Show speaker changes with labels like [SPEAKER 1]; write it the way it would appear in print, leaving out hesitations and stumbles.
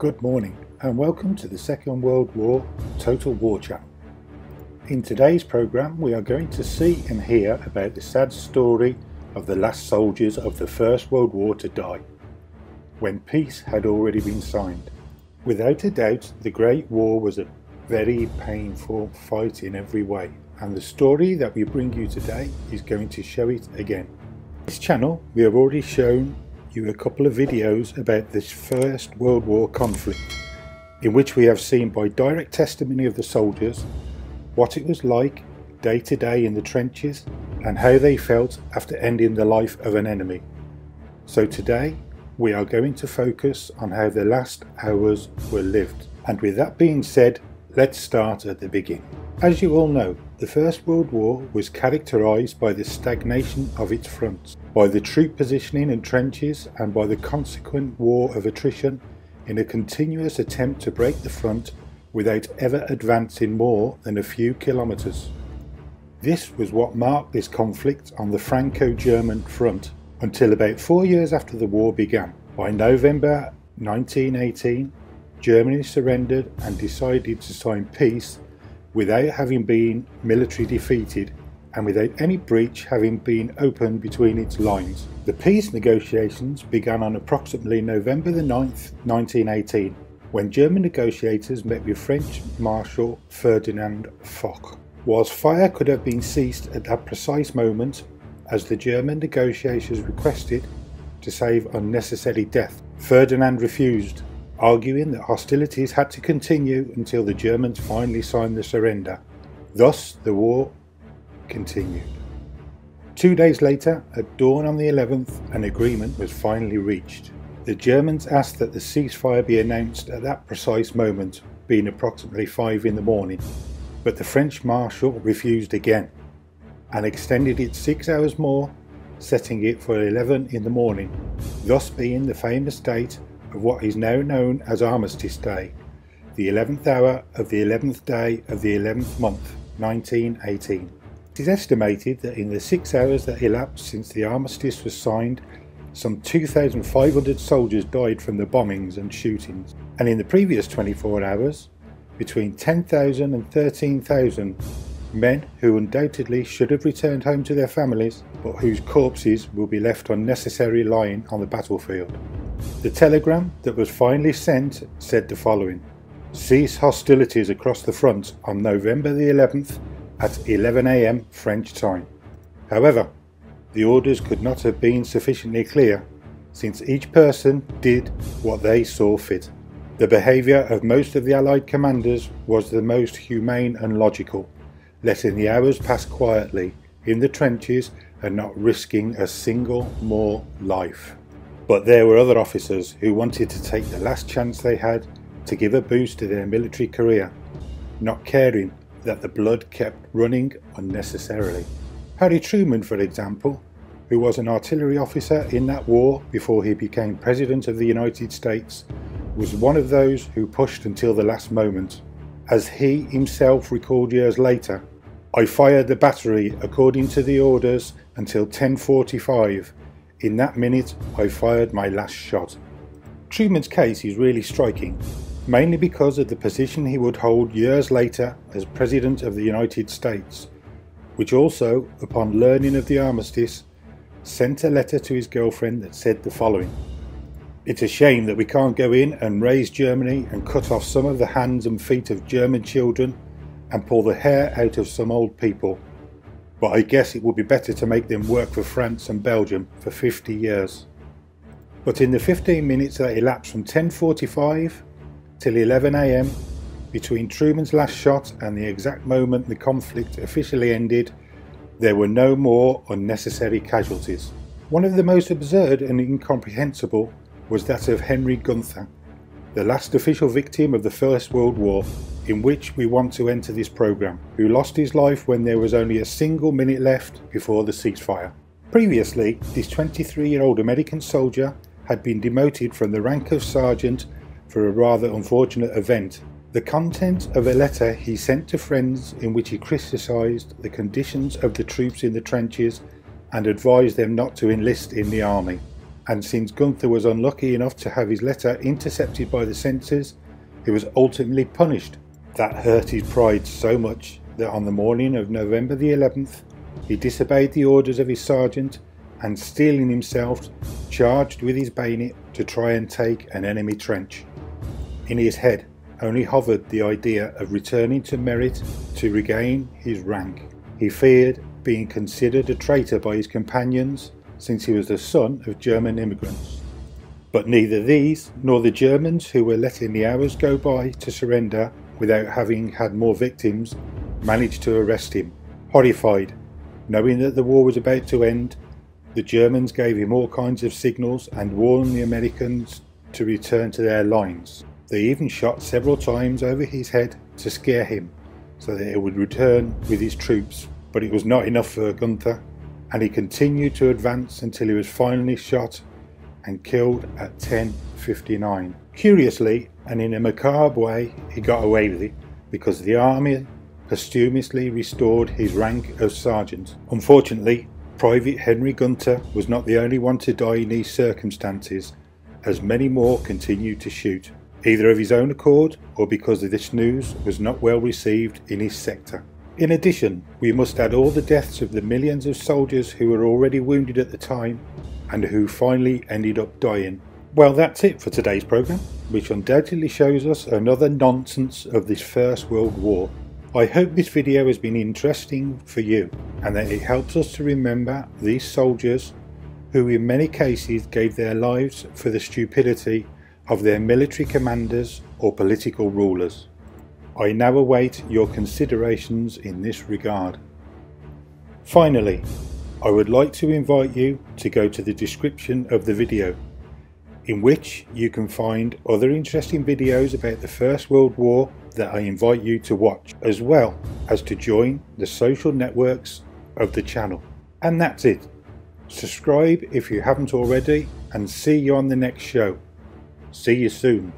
[SPEAKER 1] Good morning and welcome to the Second World War Total War Channel. In today's programme we are going to see and hear about the sad story of the last soldiers of the First World War to die, when peace had already been signed. Without a doubt, the Great War was a very painful fight in every way, and the story that we bring you today is going to show it again. In this channel we have already shown you a couple of videos about this First World War conflict, in which we have seen by direct testimony of the soldiers what it was like day to day in the trenches and how they felt after ending the life of an enemy. So today we are going to focus on how the last hours were lived. And with that being said, let's start at the beginning. As you all know, the First World War was characterised by the stagnation of its fronts, by the troop positioning in trenches, and by the consequent war of attrition in a continuous attempt to break the front without ever advancing more than a few kilometres. This was what marked this conflict on the Franco-German front until about 4 years after the war began. By November 1918, Germany surrendered and decided to sign peace without having been military defeated and without any breach having been opened between its lines. The peace negotiations began on approximately November the 9th, 1918, when German negotiators met with French Marshal Ferdinand Foch. Whilst fire could have been ceased at that precise moment, as the German negotiators requested to save unnecessary death, Ferdinand refused, arguing that hostilities had to continue until the Germans finally signed the surrender. Thus the war continued. 2 days later, at dawn on the 11th, an agreement was finally reached. The Germans asked that the ceasefire be announced at that precise moment, being approximately 5 in the morning, but the French Marshal refused again and extended it 6 hours more, setting it for 11 in the morning, thus being the famous date of what is now known as Armistice Day, the 11th hour of the 11th day of the 11th month, 1918. It is estimated that in the 6 hours that elapsed since the armistice was signed, some 2,500 soldiers died from the bombings and shootings, and in the previous 24 hours, between 10,000 and 13,000 men who undoubtedly should have returned home to their families, but whose corpses will be left unnecessarily lying on the battlefield. The telegram that was finally sent said the following: "Cease hostilities across the front on November the 11th at 11 AM French time." However, the orders could not have been sufficiently clear, since each person did what they saw fit. The behaviour of most of the Allied commanders was the most humane and logical, letting the hours pass quietly in the trenches and not risking a single more life. But there were other officers who wanted to take the last chance they had to give a boost to their military career, not caring that the blood kept running unnecessarily. Harry Truman, for example, who was an artillery officer in that war before he became President of the United States, was one of those who pushed until the last moment. As he himself recalled years later, "I fired the battery according to the orders until 10:45. In that minute, I fired my last shot." Truman's case is really striking, mainly because of the position he would hold years later as President of the United States, which also, upon learning of the armistice, sent a letter to his girlfriend that said the following: "It's a shame that we can't go in and raise Germany and cut off some of the hands and feet of German children and pull the hair out of some old people. But I guess it would be better to make them work for France and Belgium for 50 years. But in the 15 minutes that elapsed from 10:45 till 11 AM, between Truman's last shot and the exact moment the conflict officially ended, there were no more unnecessary casualties. One of the most absurd and incomprehensible was that of Henry Gunther, the last official victim of the First World War, in which we want to enter this programme, who lost his life when there was only a single minute left before the ceasefire. Previously, this 23-year-old American soldier had been demoted from the rank of sergeant for a rather unfortunate event. The content of a letter he sent to friends in which he criticised the conditions of the troops in the trenches and advised them not to enlist in the army. and since Gunther was unlucky enough to have his letter intercepted by the censors, he was ultimately punished. That hurt his pride so much that on the morning of November the 11th, he disobeyed the orders of his sergeant and, steeling himself, charged with his bayonet to try and take an enemy trench. In his head only hovered the idea of returning to merit to regain his rank. He feared being considered a traitor by his companions, since he was the son of German immigrants. But neither these nor the Germans, who were letting the hours go by to surrender without having had more victims, managed to arrest him. Horrified, knowing that the war was about to end, the Germans gave him all kinds of signals and warned the Americans to return to their lines. They even shot several times over his head to scare him, so that he would return with his troops. But it was not enough for Gunther, and he continued to advance until he was finally shot and killed at 10:59. Curiously, and in a macabre way, he got away with it, because the army posthumously restored his rank of sergeant. Unfortunately, Private Henry Gunther was not the only one to die in these circumstances, as many more continued to shoot, either of his own accord or because this news was not well received in his sector. In addition, we must add all the deaths of the millions of soldiers who were already wounded at the time and who finally ended up dying. Well, that's it for today's programme, which undoubtedly shows us another nonsense of this First World War. I hope this video has been interesting for you and that it helps us to remember these soldiers who in many cases gave their lives for the stupidity of their military commanders or political rulers. I now await your considerations in this regard. Finally, I would like to invite you to go to the description of the video, in which you can find other interesting videos about the First World War that I invite you to watch, as well as to join the social networks of the channel. And that's it. Subscribe if you haven't already, and see you on the next show. See you soon.